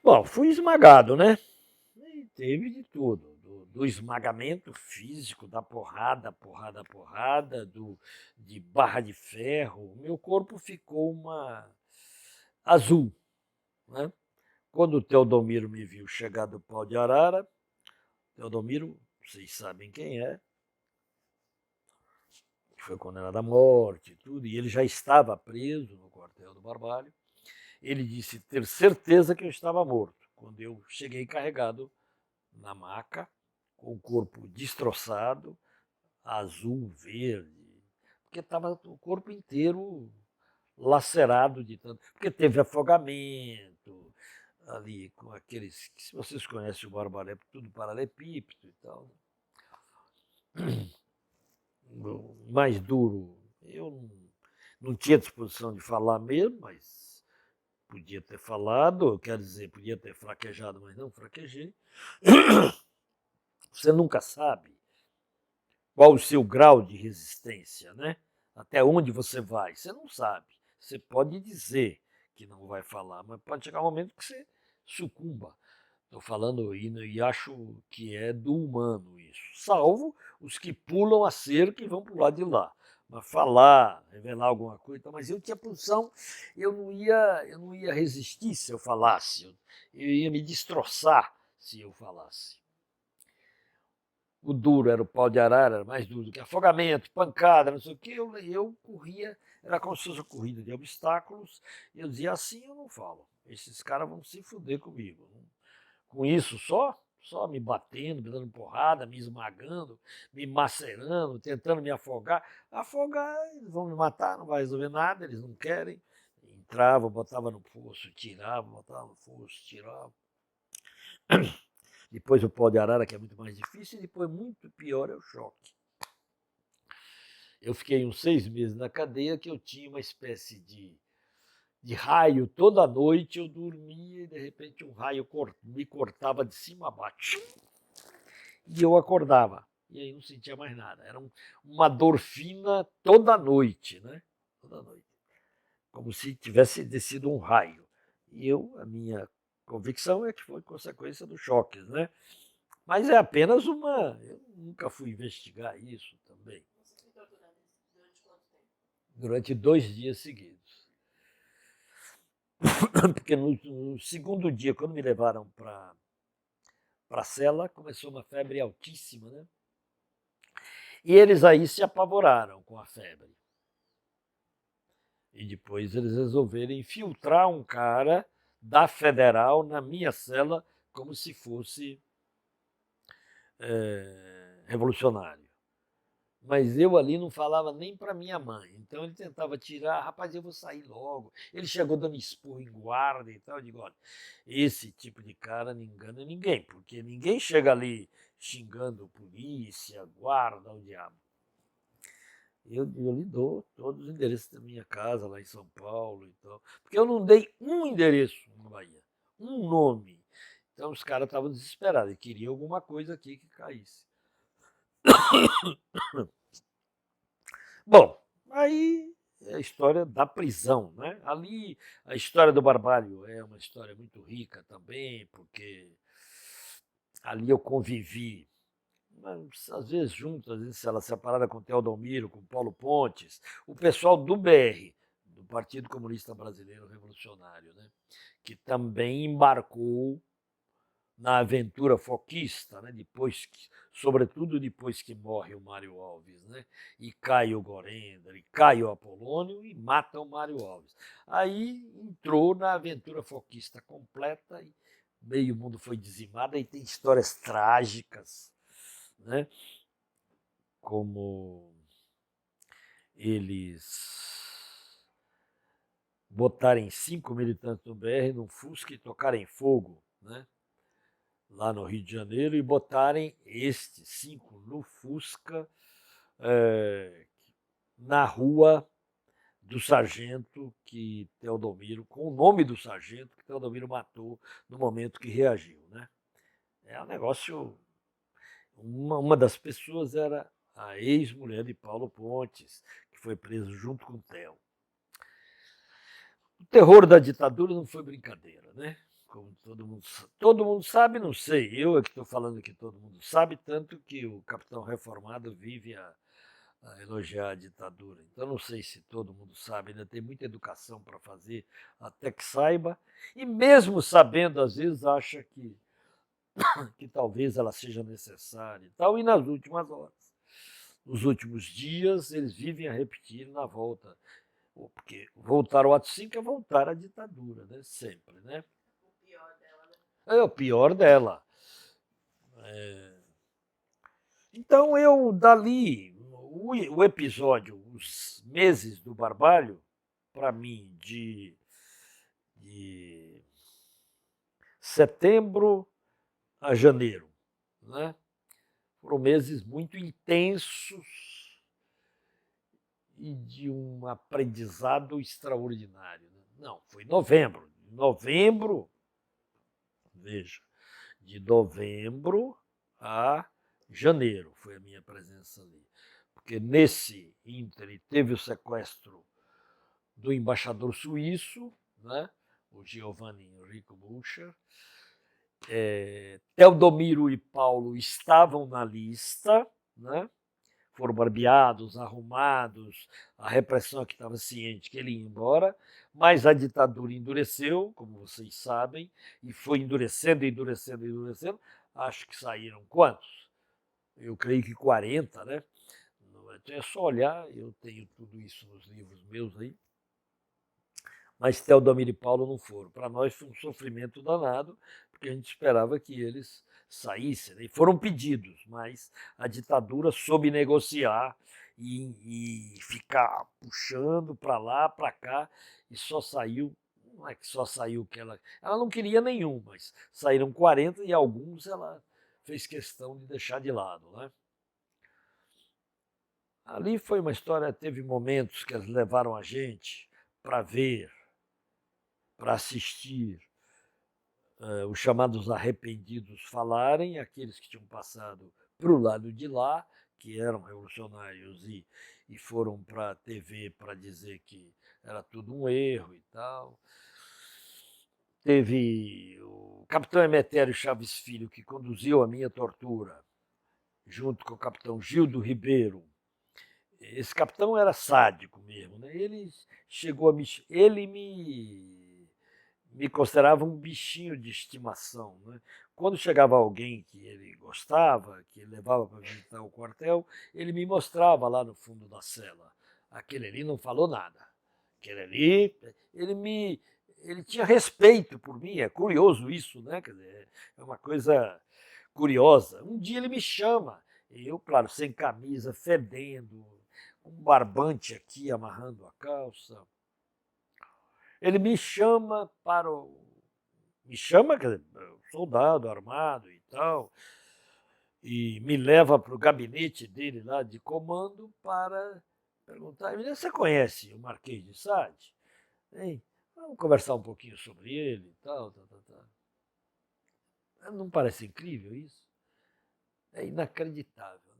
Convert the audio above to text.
Bom, fui esmagado, né? E teve de tudo, do esmagamento físico, da porrada, porrada, porrada, de barra de ferro. Meu corpo ficou uma azul, né? Quando o Teodomiro me viu chegar do Pau de Arara, Teodomiro, vocês sabem quem é, que foi condenado à morte e tudo, e ele já estava preso no quartel do Barbalho. Ele disse ter certeza que eu estava morto, quando eu cheguei carregado na maca, com o corpo destroçado, azul, verde, porque estava o corpo inteiro lacerado de tanto. Porque teve afogamento ali com aqueles. Se vocês conhecem o Barbalé, tudo paralelepípedo e tal. O mais duro, eu não tinha disposição de falar mesmo, mas podia ter falado, quer dizer, podia ter fraquejado, mas não fraquejei. Você nunca sabe qual o seu grau de resistência, né? Até onde você vai, você não sabe. Você pode dizer que não vai falar, mas pode chegar um momento que você sucumba. Estou falando e acho que é do humano isso, salvo os que pulam a cerca e vão para o lado de lá. Mas falar, revelar alguma coisa, mas eu tinha posição, eu não ia resistir se eu falasse, eu ia me destroçar se eu falasse. O duro era o pau de arara, era mais duro do que afogamento, pancada, não sei o quê. Eu corria, era como se fosse uma corrida de obstáculos, e eu dizia assim eu não falo. Esses caras vão se fuder comigo. Com isso só me batendo, me dando porrada, me esmagando, me macerando, tentando me afogar. Afogar, eles vão me matar, não vai resolver nada, eles não querem. Entrava, botava no poço, tirava, botava no poço, tirava. Depois o pau de arara, que é muito mais difícil, e depois muito pior é o choque. Eu fiquei uns 6 meses na cadeia, que eu tinha uma espécie de raio toda noite, eu dormia e de repente um raio me cortava de cima a baixo. E eu acordava. E aí não sentia mais nada. Era uma dor fina toda noite, né? Toda noite. Como se tivesse descido um raio. E a minha convicção é que foi consequência dos choques, né? Mas é apenas uma. Eu nunca fui investigar isso também. Você foi torturado durante quanto tempo? Durante 2 dias seguidos. Porque no segundo dia, quando me levaram para a cela, começou uma febre altíssima, né? E eles aí se apavoraram com a febre. E depois eles resolveram infiltrar um cara da federal na minha cela como se fosse revolucionário. Mas eu ali não falava nem para minha mãe. Então ele tentava tirar, rapaz, eu vou sair logo. Ele chegou dando esporro em guarda e tal. Eu digo, olha, esse tipo de cara não engana ninguém, porque ninguém chega ali xingando polícia, guarda, o diabo. Eu lhe dou todos os endereços da minha casa lá em São Paulo e tal. Porque eu não dei um endereço na Bahia, um nome. Então os caras estavam desesperados e queriam alguma coisa aqui que caísse. Bom, aí é a história da prisão, né? Ali a história do Barbalho é uma história muito rica também, porque ali eu convivi, mas, às vezes junto, às vezes ela separada com o Teodomiro, com o Paulo Pontes, o pessoal do BR, do Partido Comunista Brasileiro Revolucionário, né? Que também embarcou na aventura foquista, né? Depois sobretudo depois que morre o Mário Alves, né? E cai o Gorender, e cai o Apolônio e mata o Mário Alves. Aí entrou na aventura foquista completa e meio mundo foi dizimado, e tem histórias trágicas, né? Como eles botarem 5 militantes do BR num Fusca e tocarem fogo, né? Lá no Rio de Janeiro, e botarem estes 5 no Fusca na rua do sargento que Teodomiro, com o nome do sargento que Teodomiro matou no momento que reagiu, né? É um negócio. Uma das pessoas era a ex-mulher de Paulo Pontes, que foi preso junto com o Theo. O terror da ditadura não foi brincadeira, né? como todo mundo sabe, não sei. Eu é que estou falando que todo mundo sabe, tanto que o capitão reformado vive a elogiar a ditadura. Então, não sei se todo mundo sabe, ainda tem muita educação para fazer até que saiba, e mesmo sabendo, às vezes acha que talvez ela seja necessária e tal, e nas últimas horas, nos últimos dias, eles vivem a repetir na volta, porque voltar ao ato 5 é voltar à ditadura, né? Sempre, né? O pior dela, né? É o pior dela. Então eu dali, o episódio, os meses do Barbalho, para mim, de setembro a janeiro, né? Foram meses muito intensos e de um aprendizado extraordinário. Né? Não, foi novembro. Novembro, veja, de novembro a janeiro foi a minha presença ali. Porque nesse ínterim teve o sequestro do embaixador suíço, né, o Giovanni Enrico Bucher. Teodomiro e Paulo estavam na lista, né, foram barbeados, arrumados, a repressão que estava ciente que ele ia embora, mas a ditadura endureceu, como vocês sabem, e foi endurecendo, endurecendo, endurecendo. Acho que saíram quantos? Eu creio que 40, né? É só olhar, eu tenho tudo isso nos livros meus aí. Mas Teodomiro e Paulo não foram. Para nós foi um sofrimento danado, porque a gente esperava que eles saíssem. Né? E foram pedidos, mas a ditadura soube negociar e ficar puxando para lá, para cá, e só saiu. Não é que só saiu que ela não queria nenhum, mas saíram 40 e alguns ela fez questão de deixar de lado. Né? Ali foi uma história, teve momentos que eles levaram a gente para ver, para assistir os chamados arrependidos falarem, aqueles que tinham passado para o lado de lá, que eram revolucionários e foram para a TV para dizer que era tudo um erro e tal. Teve o capitão Emetério Chaves Filho, que conduziu a minha tortura, junto com o capitão Gildo Ribeiro. Esse capitão era sádico mesmo, né? Ele chegou a me. Ele me considerava um bichinho de estimação. Né? Quando chegava alguém que ele gostava, que ele levava para visitar o quartel, ele me mostrava lá no fundo da cela. Aquele ali não falou nada. Aquele ali, ele tinha respeito por mim. É curioso isso, né? Quer dizer, é uma coisa curiosa. Um dia ele me chama, eu, claro, sem camisa, fedendo, com um barbante aqui amarrando a calça. Ele me chama para o. Me chama, quer dizer, soldado armado e tal, e me leva para o gabinete dele lá de comando para perguntar: você conhece o Marquês de Sade? Hein? Vamos conversar um pouquinho sobre ele e tal, tal, tal, tal. Não parece incrível isso? É inacreditável.